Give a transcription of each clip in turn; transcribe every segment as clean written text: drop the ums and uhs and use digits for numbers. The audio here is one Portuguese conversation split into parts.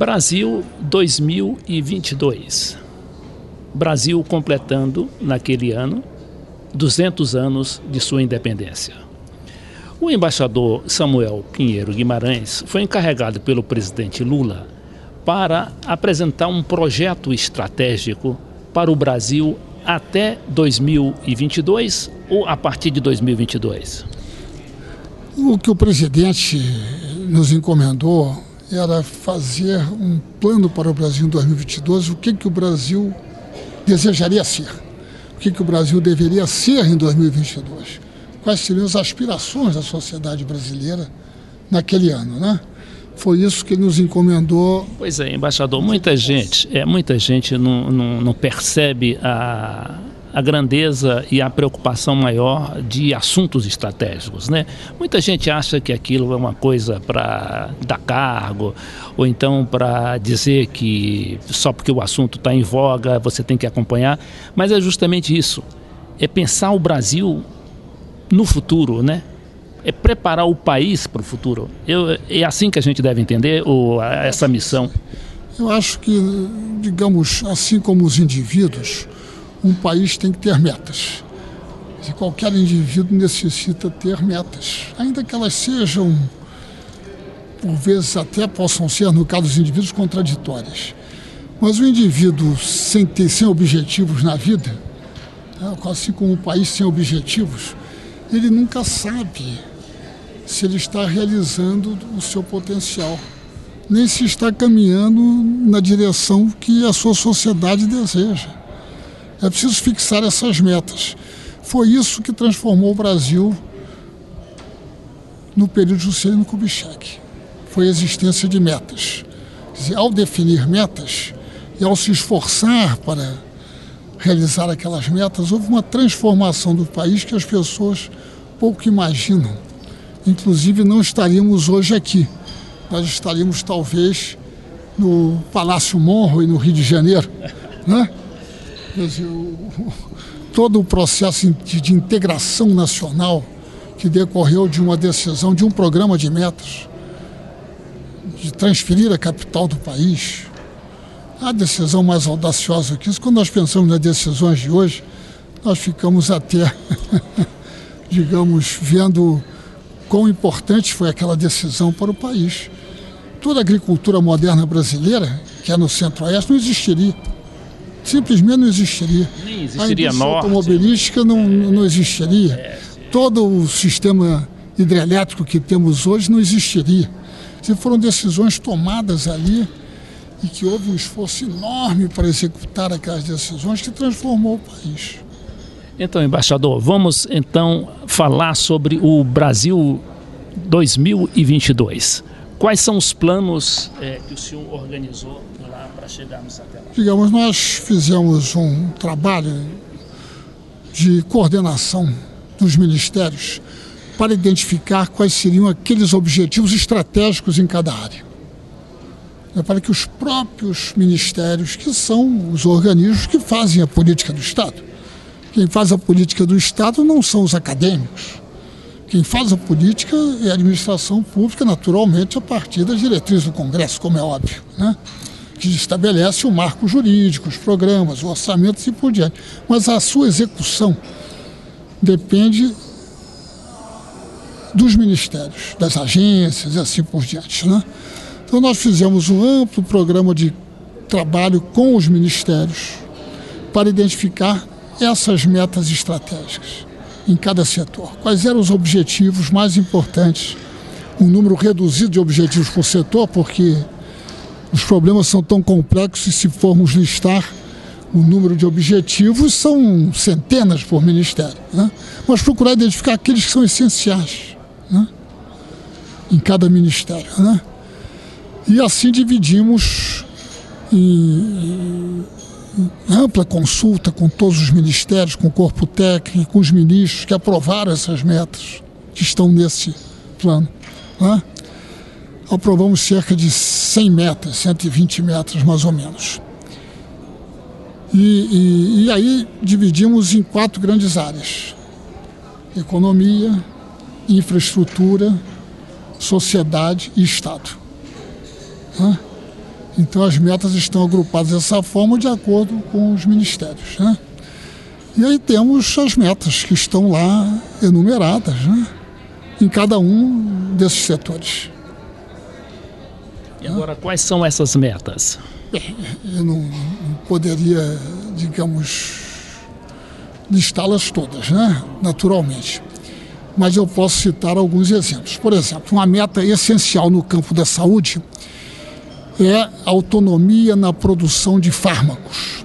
Brasil 2022. Brasil completando, naquele ano, 200 anos de sua independência. O embaixador Samuel Pinheiro Guimarães foi encarregado pelo presidente Lula para apresentar um projeto estratégico para o Brasil até 2022 ou a partir de 2022? O que o presidente nos encomendou era fazer um plano para o Brasil em 2022, o que o Brasil desejaria ser, o que o Brasil deveria ser em 2022, quais seriam as aspirações da sociedade brasileira naquele ano, né? Foi isso que ele nos encomendou. Pois é, embaixador, muita gente não percebe a grandeza e a preocupação maior de assuntos estratégicos, né? Muita gente acha que aquilo é uma coisa para dar cargo, ou então para dizer que só porque o assunto está em voga você tem que acompanhar, mas é justamente isso, é pensar o Brasil no futuro, né? É preparar o país para o futuro. É assim que a gente deve entender essa missão. Eu acho que, digamos, assim como os indivíduos, um país tem que ter metas. Qualquer indivíduo necessita ter metas, ainda que elas sejam, por vezes até possam ser, no caso dos indivíduos, contraditórias. Mas o indivíduo sem objetivos na vida, assim como um país sem objetivos, ele nunca sabe se ele está realizando o seu potencial, nem se está caminhando na direção que a sua sociedade deseja. É preciso fixar essas metas. Foi isso que transformou o Brasil no período Juscelino Kubitschek. Foi a existência de metas. Quer dizer, ao definir metas e ao se esforçar para realizar aquelas metas, houve uma transformação do país que as pessoas pouco imaginam. Inclusive, não estaríamos hoje aqui. Nós estaríamos, talvez, no Palácio Monroe, no Rio de Janeiro, né? Quer dizer, todo o processo de integração nacional que decorreu de uma decisão, de um programa de metas, de transferir a capital do país. A decisão mais audaciosa que isso, quando nós pensamos nas decisões de hoje, nós ficamos até, digamos, vendo quão importante foi aquela decisão para o país. Toda a agricultura moderna brasileira, que é no Centro-Oeste, não existiria. Simplesmente não existiria. Nem existiria a norte. automobilística não existiria. Todo o sistema hidrelétrico que temos hoje não existiria. Foram decisões tomadas ali e que houve um esforço enorme para executar aquelas decisões que transformou o país. Então, embaixador, vamos então falar sobre o Brasil 2022. Quais são os planos que o senhor organizou lá para chegarmos até lá? Digamos, nós fizemos um trabalho de coordenação dos ministérios para identificar quais seriam aqueles objetivos estratégicos em cada área. Para que os próprios ministérios, que são os organismos que fazem a política do Estado, quem faz a política do Estado não são os acadêmicos. Quem faz a política é a administração pública, naturalmente, a partir das diretrizes do Congresso, como é óbvio, né? Que estabelece o marco jurídico, os programas, o orçamento e assim por diante. Mas a sua execução depende dos ministérios, das agências e assim por diante, né? Então nós fizemos um amplo programa de trabalho com os ministérios para identificar essas metas estratégicas em cada setor. Quais eram os objetivos mais importantes? Um número reduzido de objetivos por setor, porque os problemas são tão complexos e se formos listar o número de objetivos são centenas por ministério, né? Mas procurar identificar aqueles que são essenciais, né? Em cada ministério, né? E assim dividimos em ampla consulta com todos os ministérios, com o corpo técnico, com os ministros que aprovaram essas metas que estão nesse plano, né? Aprovamos cerca de 100 metas, 120 metas mais ou menos. E aí dividimos em 4 grandes áreas: economia, infraestrutura, sociedade e Estado, né? Então as metas estão agrupadas dessa forma de acordo com os ministérios, né? E aí temos as metas que estão lá enumeradas, né, em cada um desses setores. E agora, quais são essas metas? Eu não poderia, digamos, listá-las todas, né, naturalmente. Mas eu posso citar alguns exemplos. Por exemplo, uma meta essencial no campo da saúde é a autonomia na produção de fármacos.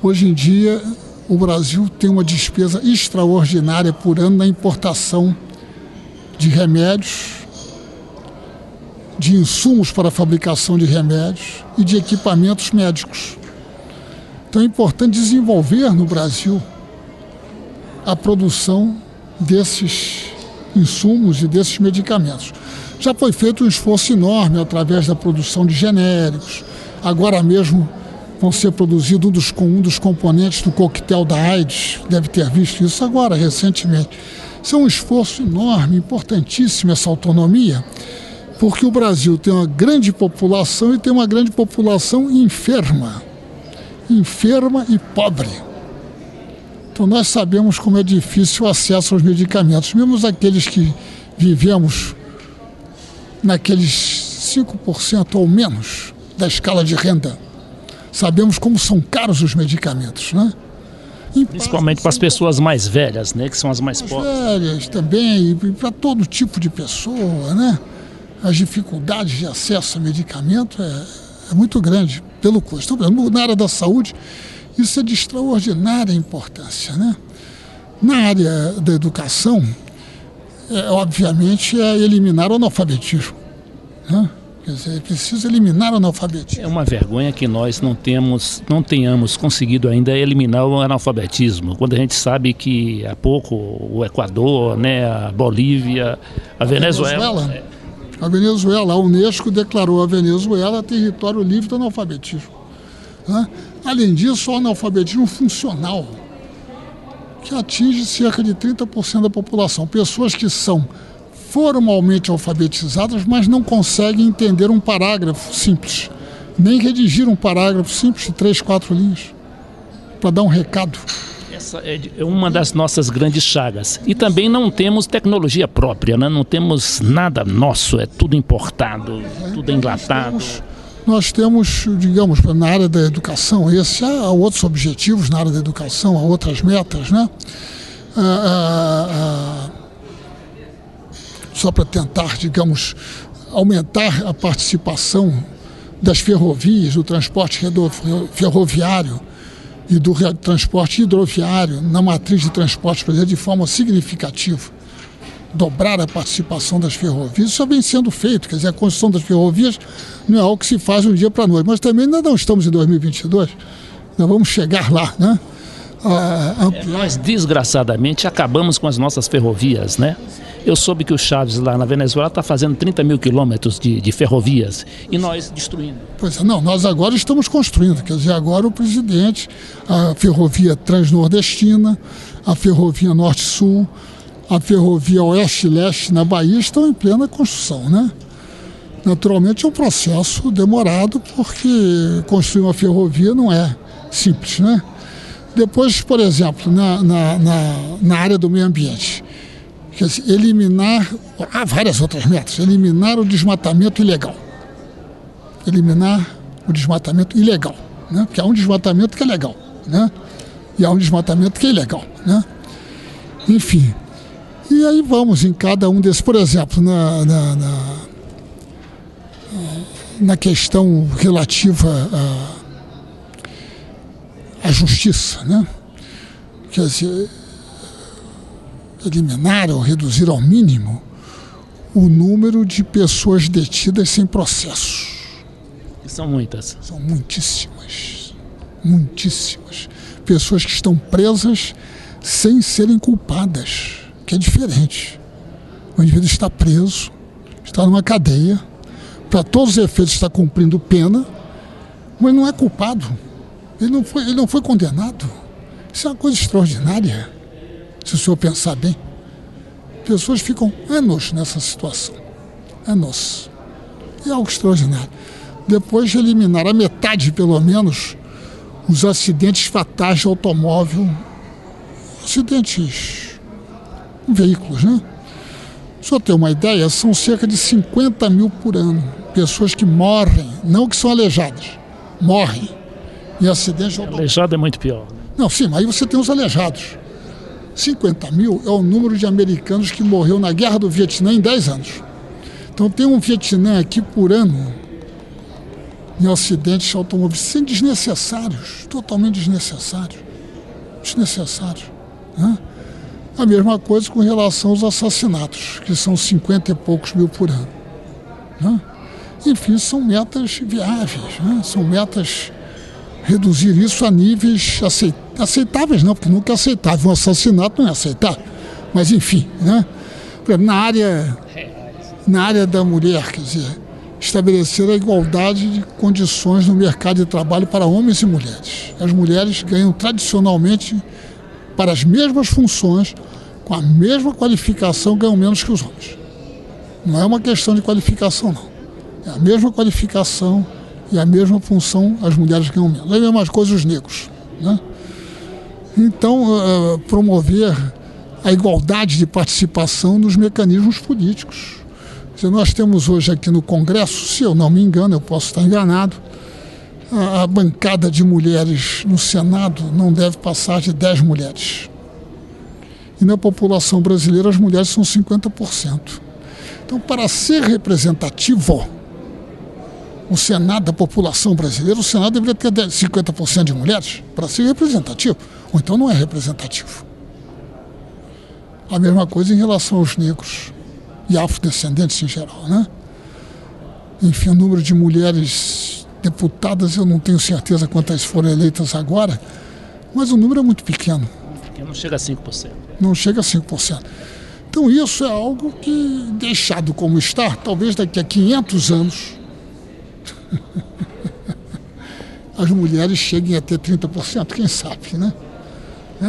Hoje em dia, o Brasil tem uma despesa extraordinária por ano na importação de remédios, de insumos para a fabricação de remédios e de equipamentos médicos. Então é importante desenvolver no Brasil a produção desses insumos e desses medicamentos. Já foi feito um esforço enorme através da produção de genéricos. Agora mesmo vão ser produzidos um dos componentes do coquetel da AIDS, deve ter visto isso agora, recentemente. Isso é um esforço enorme, importantíssimo, essa autonomia, porque o Brasil tem uma grande população e tem uma grande população enferma e pobre. Então nós sabemos como é difícil o acesso aos medicamentos, mesmo aqueles que vivemos naqueles 5% ou menos da escala de renda. Sabemos como são caros os medicamentos, né? Principalmente para as pessoas mais velhas, né? Que são as mais pobres. Velhas também, e para todo tipo de pessoa, né? As dificuldades de acesso a medicamento é muito grande pelo custo. Então, na área da saúde, isso é de extraordinária importância, né? Na área da educação, obviamente, é eliminar o analfabetismo, né? Quer dizer, é preciso eliminar o analfabetismo. É uma vergonha que nós não tenhamos conseguido ainda eliminar o analfabetismo, quando a gente sabe que há pouco o Equador, né, a Bolívia, a Venezuela... A Venezuela, a Unesco declarou a Venezuela território livre do analfabetismo, né? Além disso, o analfabetismo funcional, que atinge cerca de 30% da população. Pessoas que são formalmente alfabetizadas, mas não conseguem entender um parágrafo simples, nem redigir um parágrafo simples de 3, 4 linhas, para dar um recado. Essa é uma das nossas grandes chagas. E também não temos tecnologia própria, né? Não temos nada nosso, é tudo importado, tudo enlatado. Nós temos, digamos, na área da educação, há outros objetivos na área da educação, há outras metas, né? Só para tentar, digamos, aumentar a participação das ferrovias, do transporte ferroviário e do transporte hidroviário na matriz de transporte brasileiro de forma significativa. Dobrar a participação das ferrovias, isso vem sendo feito, quer dizer, a construção das ferrovias não é algo que se faz de um dia para a noite, mas também ainda não estamos em 2022, nós vamos chegar lá, né? Nós, desgraçadamente, acabamos com as nossas ferrovias, né? Eu soube que o Chaves, lá na Venezuela, está fazendo 30 mil quilômetros de ferrovias e nós destruindo. Pois é, não, nós agora estamos construindo, quer dizer, agora o presidente, a ferrovia transnordestina, a ferrovia norte-sul, a ferrovia oeste-leste na Bahia estão em plena construção, né? Naturalmente é um processo demorado, porque construir uma ferrovia não é simples, né? Depois, por exemplo, na área do meio ambiente, quer dizer, há várias outras metas, eliminar o desmatamento ilegal. Eliminar o desmatamento ilegal, né? Porque há um desmatamento que é legal, né? E há um desmatamento que é ilegal, né? Enfim, e aí vamos em cada um desses, por exemplo, na questão relativa à justiça, né? Quer dizer, eliminar ou reduzir ao mínimo o número de pessoas detidas sem processo. E são muitas. São muitíssimas, muitíssimas. Pessoas que estão presas sem serem culpadas, que é diferente. O indivíduo está preso, está numa cadeia, para todos os efeitos está cumprindo pena, mas não é culpado. Ele não foi condenado. Isso é uma coisa extraordinária, se o senhor pensar bem. Pessoas ficam anos nessa situação. Anos. É algo extraordinário. depois de eliminar a metade, pelo menos, os acidentes fatais de automóvel, acidentes em veículos, né? Só ter uma ideia, são cerca de 50 mil por ano. Pessoas que morrem, não que são aleijadas, morrem em acidentes de automóvel. Aleijado é muito pior. Não, sim, mas aí você tem os aleijados. 50 mil é o número de americanos que morreu na Guerra do Vietnã em 10 anos. Então tem um Vietnã aqui por ano em acidentes de automóveis, sem desnecessários, totalmente desnecessários. Desnecessários. Né? A mesma coisa com relação aos assassinatos, que são 50 e poucos mil por ano. Né? Enfim, são metas viáveis, né? São metas reduzir isso a níveis aceitáveis, não, porque nunca é aceitável. Um assassinato não é aceitável. Mas, enfim, né? Na área da mulher, quer dizer, estabelecer a igualdade de condições no mercado de trabalho para homens e mulheres. As mulheres ganham tradicionalmente para as mesmas funções, com a mesma qualificação, ganham menos que os homens. Não é uma questão de qualificação, não. É a mesma qualificação e a mesma função, as mulheres ganham menos. É a mesma coisa os negros, né? Então, promover a igualdade de participação nos mecanismos políticos. Nós temos hoje aqui no Congresso, se eu não me engano, eu posso estar enganado, a bancada de mulheres no Senado não deve passar de 10 mulheres. E na população brasileira as mulheres são 50%. Então, para ser representativo, o Senado da população brasileira, o Senado deveria ter 50% de mulheres para ser representativo, ou então não é representativo. A mesma coisa em relação aos negros e afrodescendentes em geral, né? Enfim, o número de mulheres deputadas, eu não tenho certeza quantas foram eleitas agora, mas o número é muito pequeno. Não chega a 5%. Não chega a 5%. Então isso é algo que, deixado como está, talvez daqui a 500 anos, as mulheres cheguem a ter 30%, quem sabe, né?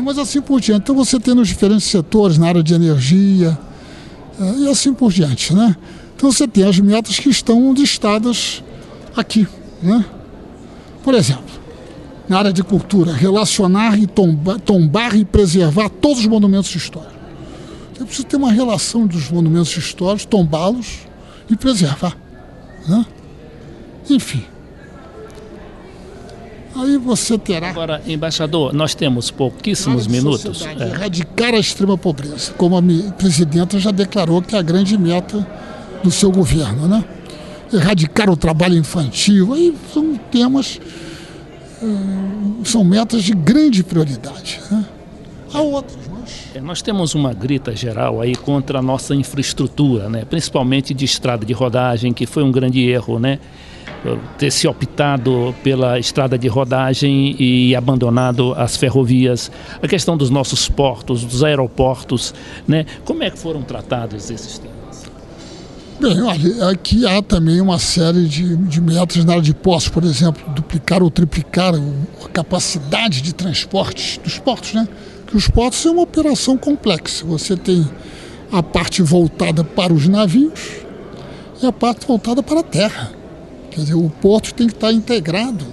Mas assim por diante. Então você tem nos diferentes setores, na área de energia, e assim por diante, né? Então você tem as metas que estão listadas aqui, né? Por exemplo, na área de cultura, relacionar e tombar e preservar todos os monumentos históricos. Então, precisa ter uma relação dos monumentos históricos, tombá-los e preservar, né? Enfim. Aí você terá... Agora, embaixador, nós temos pouquíssimos minutos. Erradicar a extrema pobreza, como a presidenta já declarou que é a grande meta do seu governo, né? Erradicar o trabalho infantil, aí são temas, são metas de grande prioridade, né? Há outras, mas... Nós temos uma grita geral aí contra a nossa infraestrutura, né? Principalmente de estrada de rodagem, que foi um grande erro, né? Ter se optado pela estrada de rodagem e abandonado as ferrovias, a questão dos nossos portos, dos aeroportos, né? Como é que foram tratados esses temas? Bem, olha, aqui há também uma série de metas na área de portos, por exemplo, duplicar ou triplicar a capacidade de transporte dos portos, né? Que os portos é uma operação complexa. Você tem a parte voltada para os navios e a parte voltada para a terra. Quer dizer, o porto tem que estar integrado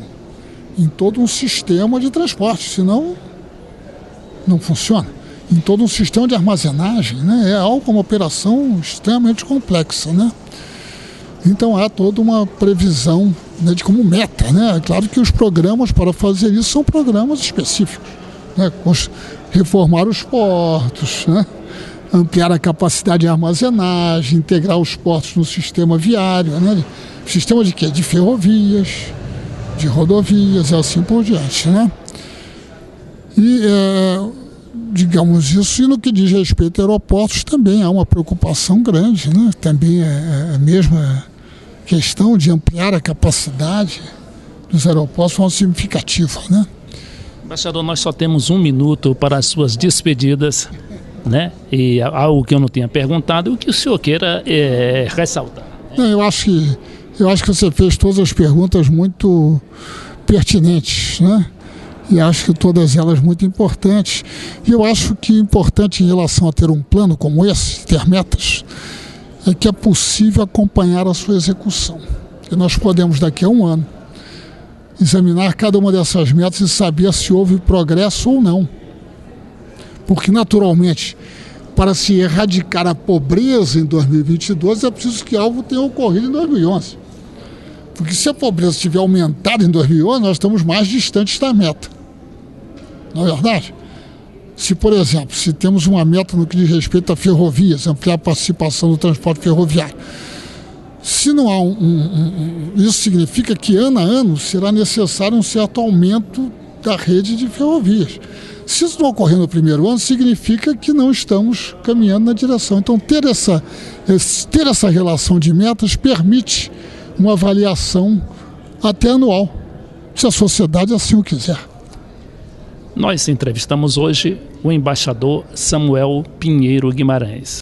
em todo um sistema de transporte, senão não funciona. Em todo um sistema de armazenagem, né? É algo, uma operação extremamente complexa, né? Então há toda uma previsão, né, de como meta, né? É claro que os programas para fazer isso são programas específicos, né? Reformar os portos, né? Ampliar a capacidade de armazenagem, integrar os portos no sistema viário, né? Sistema de quê? De ferrovias, de rodovias e assim por diante, né? E, digamos isso, e no que diz respeito a aeroportos também há uma preocupação grande, né? Também é a mesma questão de ampliar a capacidade dos aeroportos de forma significativa, né? Embaixador, nós só temos 1 minuto para as suas despedidas, né? E algo que eu não tinha perguntado, o que o senhor queira ressaltar. Não, eu acho que você fez todas as perguntas muito pertinentes, né? E acho que todas elas muito importantes. E eu acho que importante em relação a ter um plano como esse, ter metas, é que é possível acompanhar a sua execução. E nós podemos, daqui a um ano, examinar cada uma dessas metas e saber se houve progresso ou não. Porque, naturalmente, para se erradicar a pobreza em 2022, é preciso que algo tenha ocorrido em 2011. Porque se a pobreza tiver aumentado em 2011, nós estamos mais distantes da meta. Não é verdade? Se, por exemplo, se temos uma meta no que diz respeito a ferrovias, ampliar a participação do transporte ferroviário, se não há isso significa que ano a ano será necessário um certo aumento da rede de ferrovias. Se isso não ocorrer no primeiro ano, significa que não estamos caminhando na direção. Então, ter essa relação de metas permite uma avaliação até anual, se a sociedade assim o quiser. Nós entrevistamos hoje o embaixador Samuel Pinheiro Guimarães.